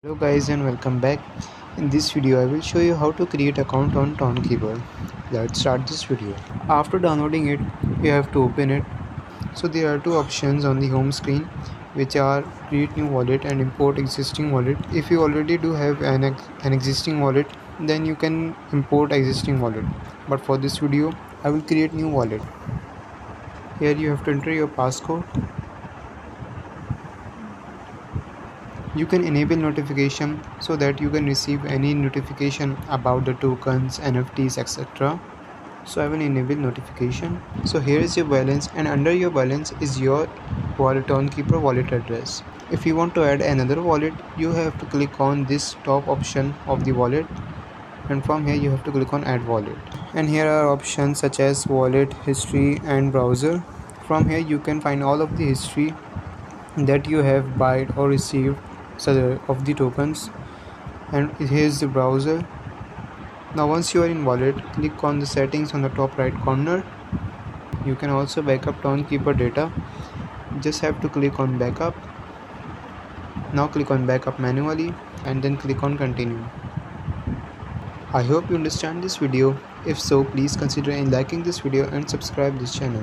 Hello guys and welcome back. In this video I will show you how to create account on TonKeeper. Let's start this video. After downloading it, you have to open it. So there are two options on the home screen, which are create new wallet and import existing wallet. If you already do have an existing wallet, then you can import existing wallet. But for this video, I will create new wallet. Here you have to enter your passcode. You can enable notification so that you can receive any notification about the tokens, NFTs, etc. So I will enable notification. So here is your balance, and under your balance is your wallet TonKeeper wallet address. If you want to add another wallet, you have to click on this top option of the wallet, and from here you have to click on add wallet. And here are options such as wallet, history and browser. From here you can find all of the history that you have bought or received of the tokens, and here is the browser. Now once you are in wallet, click on the settings on the top right corner. You can also backup TonKeeper data. Just have to click on backup. Now click on backup manually and then click on continue. I hope you understand this video. If so, please consider liking this video and subscribe this channel.